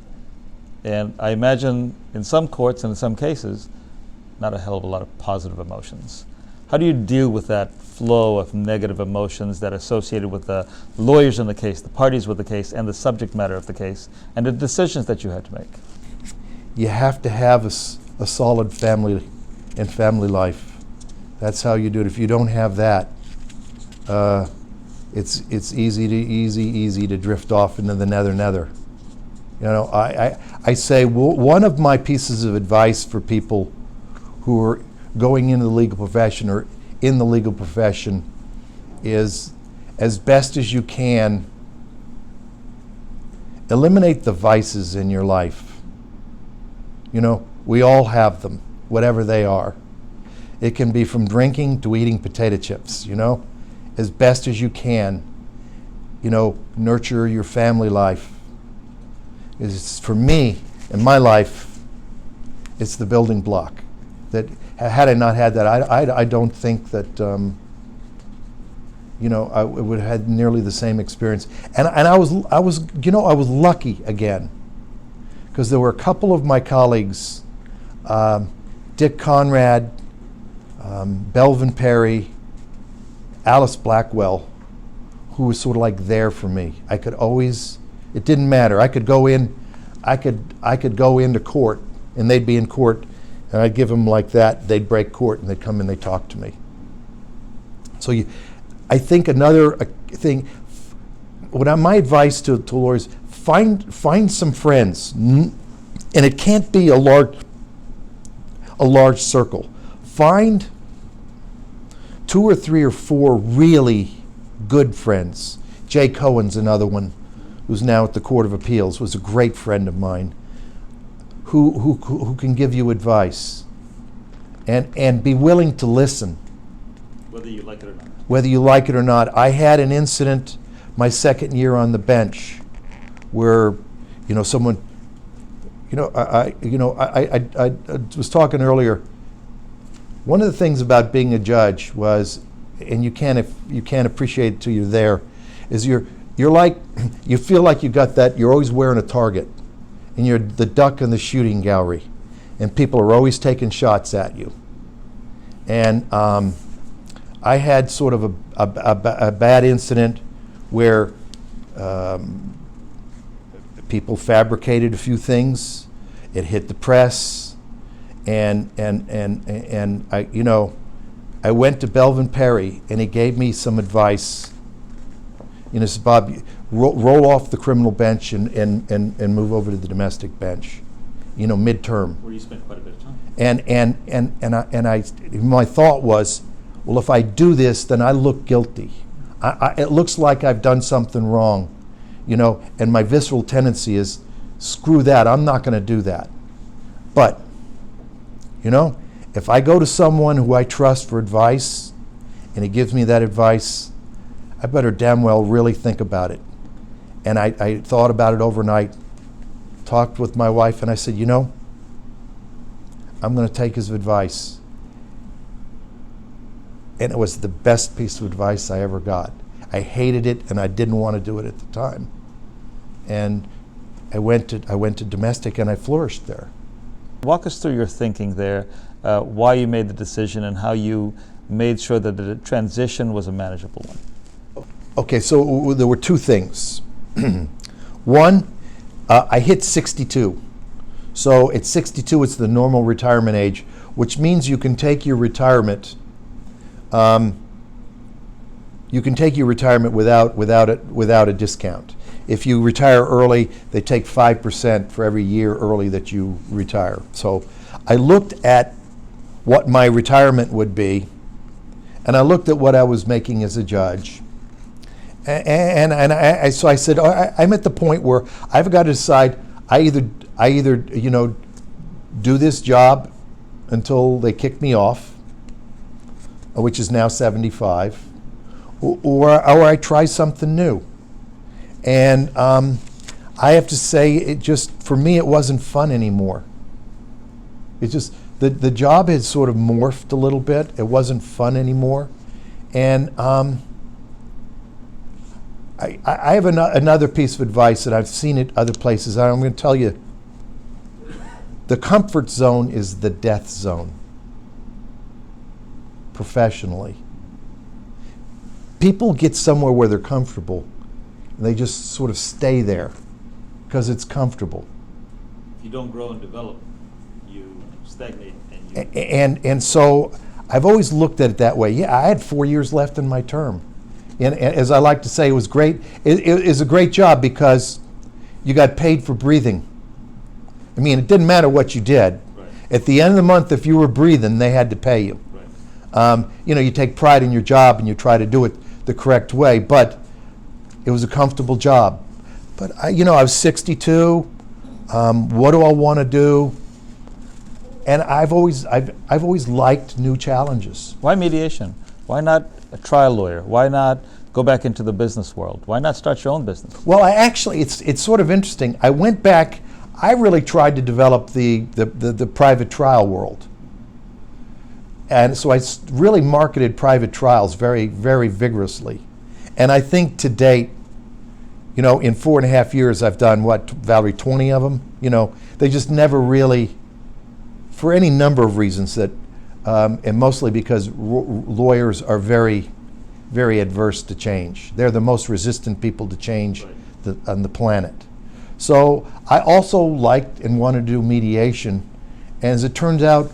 And I imagine in some courts and in some cases, not a hell of a lot of positive emotions. How do you deal with that flow of negative emotions that are associated with the lawyers in the case, the parties with the case, and the subject matter of the case, and the decisions that you had to make? You have to have a solid family and family life. That's how you do it. If you don't have that, it's easy to drift off into the nether. I say one of my pieces of advice for people who are going into the legal profession or in the legal profession is, as best as you can, eliminate the vices in your life. We all have them, whatever they are. It can be from drinking to eating potato chips, as best as you can, nurture your family life. For me, in my life, it's the building block. That had I not had that, I don't think that I would have had nearly the same experience. And I was lucky again, because there were a couple of my colleagues, Dick Conrad, Belvin Perry, Alice Blackwell, who was sort of like there for me. I could always, it didn't matter. I could go in, I could go into court, and they'd be in court, and I'd give them like that. They'd break court, and they'd come and they'd talk to me. So I think another thing, my advice to lawyers, find some friends, and it can't be a large circle. Find 2 or 3 or 4 really good friends. Jay Cohen's another one, who's now at the Court of Appeals, was a great friend of mine, who can give you advice, and be willing to listen. Whether you like it or not. Whether you like it or not. I had an incident my second year on the bench, where, someone, I was talking earlier. One of the things about being a judge was, and you can't appreciate it till you're there, is you're like, you feel like you got that. You're always wearing a target, and you're the duck in the shooting gallery, and people are always taking shots at you. And I had sort of a bad incident where people fabricated a few things. It hit the press, and I went to Belvin Perry, and he gave me some advice. Says, Bob, roll off the criminal bench and move over to the domestic bench, midterm. Where you spent quite a bit of time. And my thought was, well, if I do this, then I look guilty. It looks like I've done something wrong, and my visceral tendency is, screw that, I'm not going to do that. But, if I go to someone who I trust for advice, and he gives me that advice, I better damn well really think about it. And I thought about it overnight, talked with my wife, and I said, I'm going to take his advice. And it was the best piece of advice I ever got. I hated it, and I didn't want to do it at the time. And I went to domestic, and I flourished there. Walk us through your thinking there, why you made the decision, and how you made sure that the transition was a manageable one. Okay, so there were two things. One, I hit 62. So at 62, it's the normal retirement age, which means you can take your retirement. You can take your retirement without a discount. If you retire early, they take 5% for every year early that you retire. So I looked at what my retirement would be, and I looked at what I was making as a judge. So I said, I'm at the point where I've got to decide. I either do this job until they kick me off, which is now 75, or I try something new. And I have to say, for me, it wasn't fun anymore. It just the job had sort of morphed a little bit. It wasn't fun anymore, and I have another piece of advice that I've seen at other places. I'm going to tell you, the comfort zone is the death zone, professionally. People get somewhere where they're comfortable, and they just sort of stay there because it's comfortable. If you don't grow and develop, you stagnate. And so I've always looked at it that way. Yeah, I had 4 years left in my term. And as I like to say, it was great. It is a great job because you got paid for breathing. I mean, it didn't matter what you did. Right. At the end of the month, if you were breathing, they had to pay you. Right. You take pride in your job and you try to do it the correct way, but it was a comfortable job. But I was 62. What do I want to do? And I've always liked new challenges. Why mediation? Why not a trial lawyer? Why not go back into the business world? Why not start your own business? Well, it's sort of interesting. I went back. I really tried to develop the private trial world, and so I really marketed private trials very, very vigorously. And I think to date, in 4.5 years, I've done what, Valerie, 20 of them. They just never really, for any number of reasons that. And mostly because lawyers are very, very adverse to change. They're the most resistant people to change on the planet. So I also liked and wanted to do mediation. And as it turns out,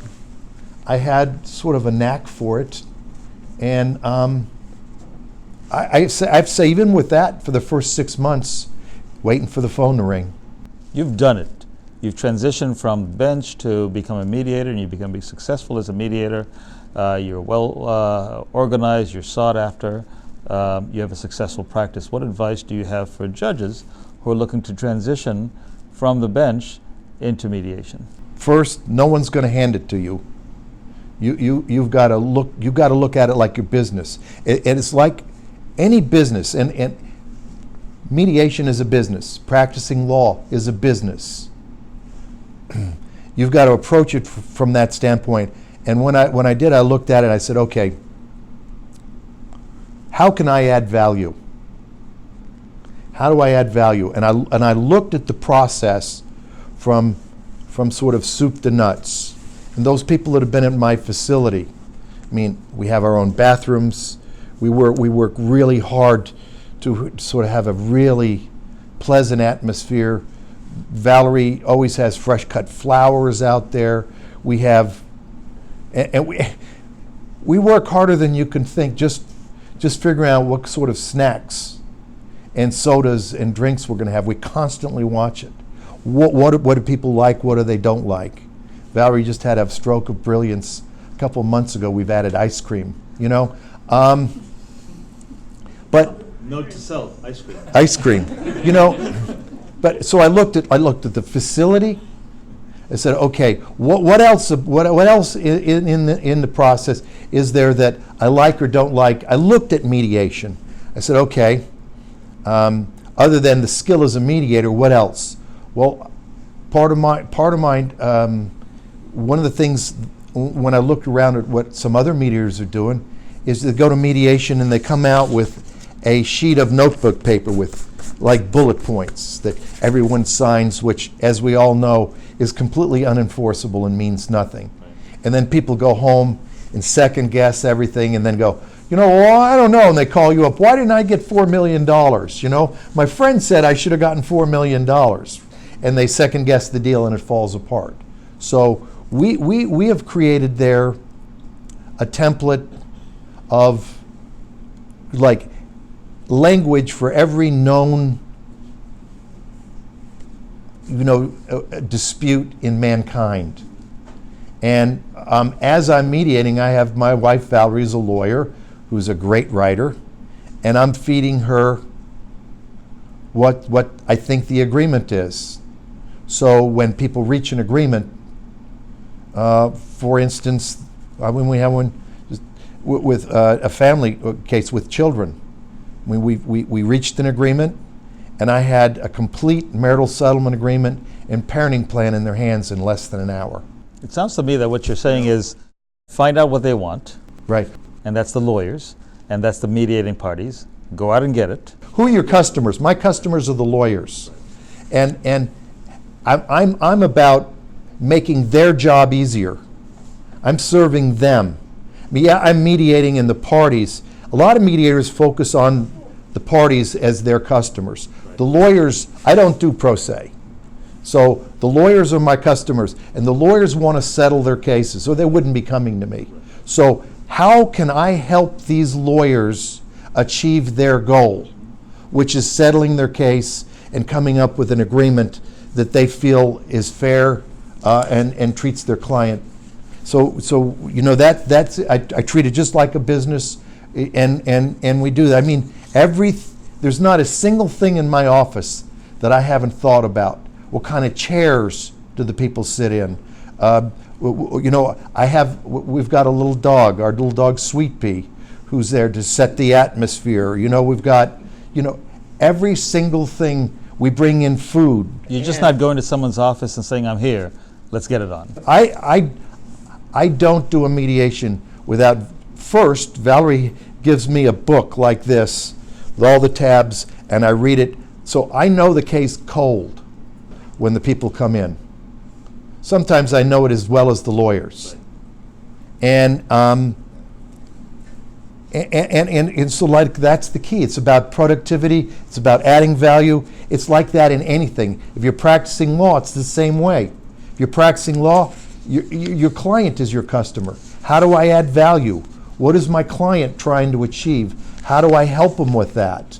I had sort of a knack for it. And I have to say, even with that, for the first 6 months, waiting for the phone to ring. You've done it. You've transitioned from bench to become a mediator, and you become successful as a mediator. You're well organized, you're sought after, you have a successful practice. What advice do you have for judges who are looking to transition from the bench into mediation? First, no one's going to hand it to you. You've got to look at it like your business. And it's like any business, and mediation is a business. Practicing law is a business. You've got to approach it from that standpoint. And when I did, I looked at it, I said, okay, how can I add value? How do I add value? And I looked at the process from sort of soup to nuts. And those people that have been at my facility, I mean, we have our own bathrooms. We work really hard to sort of have a really pleasant atmosphere. Valerie always has fresh cut flowers out there. We have, and we work harder than you can think, just figuring out what sort of snacks and sodas and drinks we're going to have. We constantly watch it. What do people like? What do they don't like? Valerie just had a stroke of brilliance a couple months ago. We've added ice cream, you know. But note to self: ice cream. Ice cream, you know. But so I looked at the facility. I said, okay, what else in the process is there that I like or don't like? I looked at mediation. I said, okay, other than the skill as a mediator, what else? Well, part of my one of the things when I looked around at what some other mediators are doing is they go to mediation and they come out with a sheet of notebook paper with like bullet points that everyone signs, which, as we all know, is completely unenforceable and means nothing. And then people go home and second guess everything and then go, you know, well, I don't know. And they call you up. Why didn't I get $4 million? You know, my friend said I should have gotten $4 million. And they second guess the deal and it falls apart. So we have created there a template of like language for every known, you know, dispute in mankind. And as I'm mediating, I have my wife Valerie is a lawyer who's a great writer, and I'm feeding her what I think the agreement is. So when people reach an agreement, for instance, when we have one with a family case with children, we reached an agreement, and I had a complete marital settlement agreement and parenting plan in their hands in less than an hour. It sounds to me that what you're saying is find out what they want. Right. And that's the lawyers, and that's the mediating parties. Go out and get it. Who are your customers? My customers are the lawyers. And I'm about making their job easier. I'm serving them. Yeah, I'm mediating in the parties. A lot of mediators focus on the parties as their customers. Right. The lawyers, I don't do pro se. So the lawyers are my customers, and the lawyers want to settle their cases, or they wouldn't be coming to me. Right. So how can I help these lawyers achieve their goal, which is settling their case and coming up with an agreement that they feel is fair and treats their client. So you know that's I treat it just like a business. And we do that. I mean, there's not a single thing in my office that I haven't thought about. What kind of chairs do the people sit in? You know, we've got a little dog, our little dog Sweet Pea, who's there to set the atmosphere. You know, we've got, you know, every single thing. We bring in food. You're just not going to someone's office and saying, I'm here, let's get it on. I don't do a mediation without first, Valerie gives me a book like this with all the tabs, and I read it. So I know the case cold when the people come in. Sometimes I know it as well as the lawyers. And so like that's the key. It's about productivity. It's about adding value. It's like that in anything. If you're practicing law, it's the same way. If you're practicing law, your client is your customer. How do I add value? What is my client trying to achieve? How do I help him with that?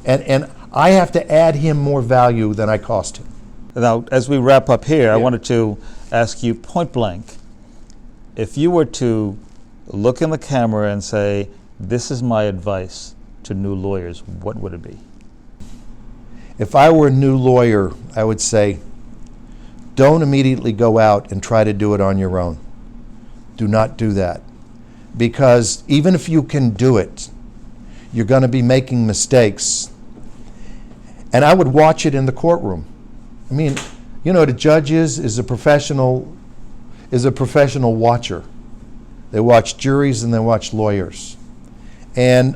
And I have to add him more value than I cost him. Now, as we wrap up here, I wanted to ask you point blank, if you were to look in the camera and say, this is my advice to new lawyers, what would it be? If I were a new lawyer, I would say, don't immediately go out and try to do it on your own. Do not do that. Because even if you can do it, you're going to be making mistakes. And I would watch it in the courtroom. I mean, you know, the judge is a professional watcher. They watch juries and they watch lawyers. And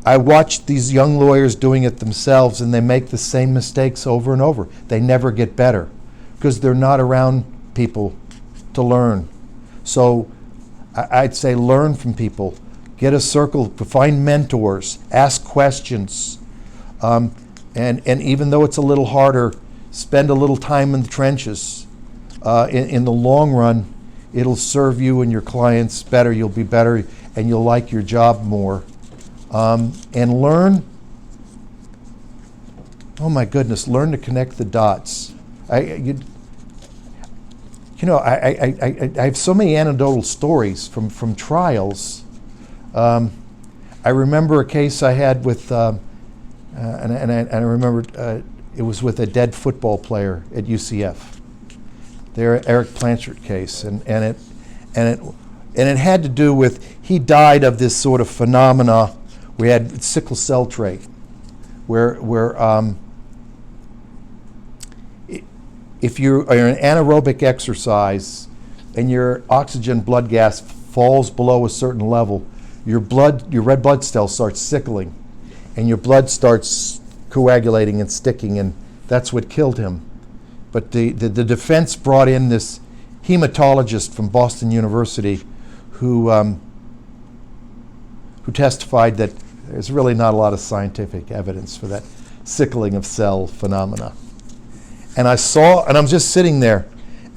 I watched these young lawyers doing it themselves, and they make the same mistakes over and over. They never get better because they're not around people to learn. So I'd say learn from people. Get a circle, find mentors, ask questions. And even though it's a little harder, spend a little time in the trenches. In the long run, it'll serve you and your clients better. You'll be better, and you'll like your job more. And learn, oh my goodness, learn to connect the dots. I have so many anecdotal stories from trials. I remember a case I had with, and I remember it was with a dead football player at UCF. Their Eric Blanchard case, and it had to do with, he died of this sort of phenomena. We had sickle cell trait, where if you are in anaerobic exercise and your oxygen blood gas falls below a certain level, your red blood cells start sickling, and your blood starts coagulating and sticking, and that's what killed him. But the defense brought in this hematologist from Boston University who testified that there's really not a lot of scientific evidence for that sickling of cell phenomena. And I'm just sitting there,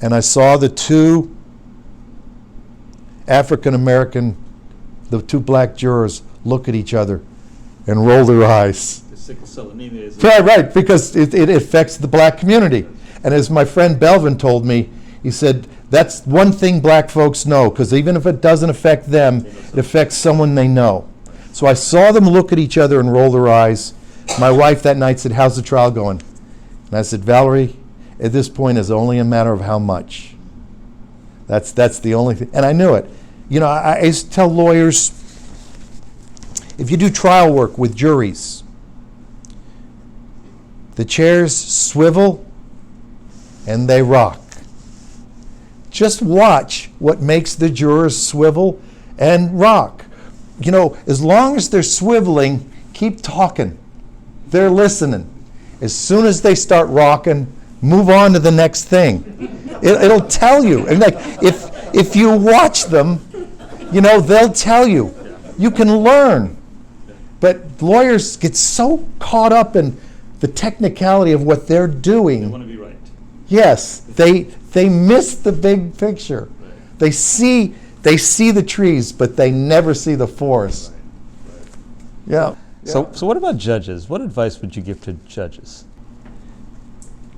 and I saw the two the two black jurors look at each other and roll their eyes. The sickle cell anemia is... Right, because it affects the black community. And as my friend Belvin told me, he said, that's one thing black folks know, because even if it doesn't affect them, it affects someone they know. So I saw them look at each other and roll their eyes. My wife that night said, how's the trial going? And I said, Valerie, at this point it's only a matter of how much. That's the only thing. And I knew it. You know, I used to tell lawyers, if you do trial work with juries, the chairs swivel and they rock. Just watch what makes the jurors swivel and rock. You know, as long as they're swiveling, keep talking. They're listening. As soon as they start rocking, move on to the next thing. It'll tell you. And like, if you watch them, you know, they'll tell you. You can learn. But lawyers get so caught up in the technicality of what they're doing. They want to be right. Yes, they miss the big picture. Right. They see the trees, but they never see the forest. Right. Yeah. So what about judges? What advice would you give to judges?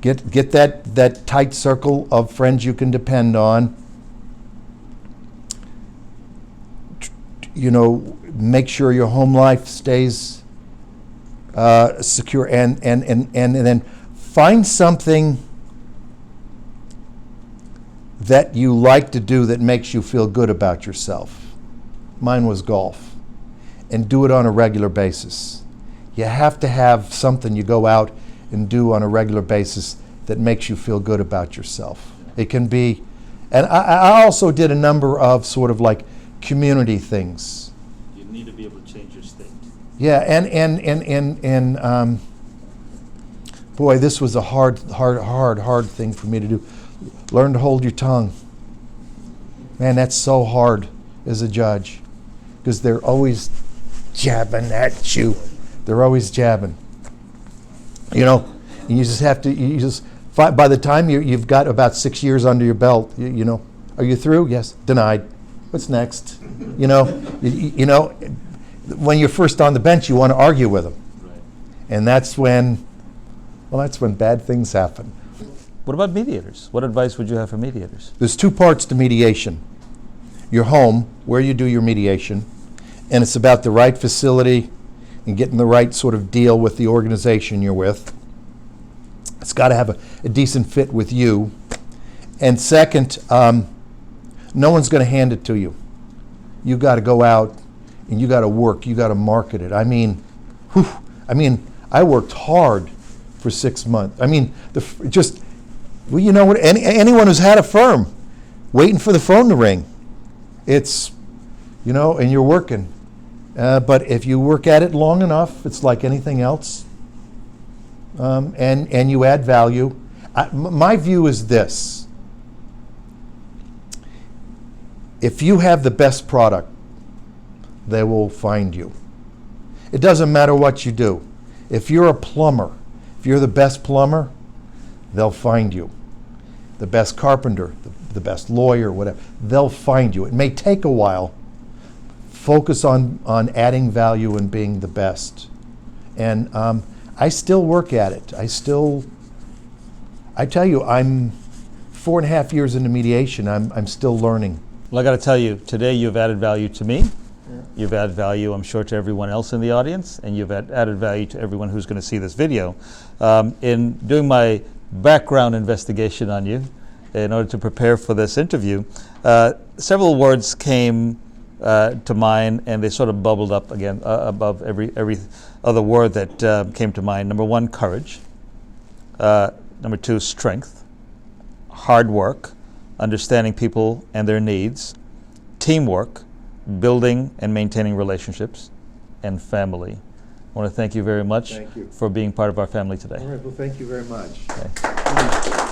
Get that tight circle of friends you can depend on. You know, make sure your home life stays secure, and then find something that you like to do that makes you feel good about yourself. Mine was golf. And do it on a regular basis. You have to have something you go out and do on a regular basis that makes you feel good about yourself. It can be, and I also did a number of sort of like community things. You need to be able to change your state. Yeah, and boy, this was a hard thing for me to do. Learn to hold your tongue. Man, that's so hard as a judge, because they're always jabbing at you. They're always jabbing. You know, you just have to, by the time you've got about 6 years under your belt, you know, are you through? Yes. Denied. What's next? You know, you know, when you're first on the bench, you want to argue with them. Right. And that's when bad things happen. What about mediators? What advice would you have for mediators? There's two parts to mediation. Your home, where you do your mediation, and it's about the right facility and getting the right sort of deal with the organization you're with. It's got to have a decent fit with you. And second, no one's going to hand it to you. You got to go out and you got to work. You got to market it. I mean, I mean, I worked hard for 6 months. I mean, well, you know what? Anyone who's had a firm, waiting for the phone to ring, it's, and you're working. But if you work at it long enough, it's like anything else, and you add value. My view is this: if you have the best product, they will find you. It doesn't matter what you do. If you're a plumber, if you're the best plumber, they'll find you. The best carpenter, the best lawyer, whatever, they'll find you. It may take a while. Focus on adding value and being the best. And I still work at it. I tell you, I'm 4.5 years into mediation. I'm still learning. Well, I got to tell you, today you've added value to me. Yeah. You've added value, I'm sure, to everyone else in the audience, and you've added value to everyone who's going to see this video. In doing my background investigation on you, in order to prepare for this interview, several words came to mind, and they sort of bubbled up again above every other word that came to mind. Number one, courage. Number two, strength. Hard work, understanding people and their needs. Teamwork, building and maintaining relationships. And family. I want to thank you very much for being part of our family today. All right, well, thank you very much. Okay.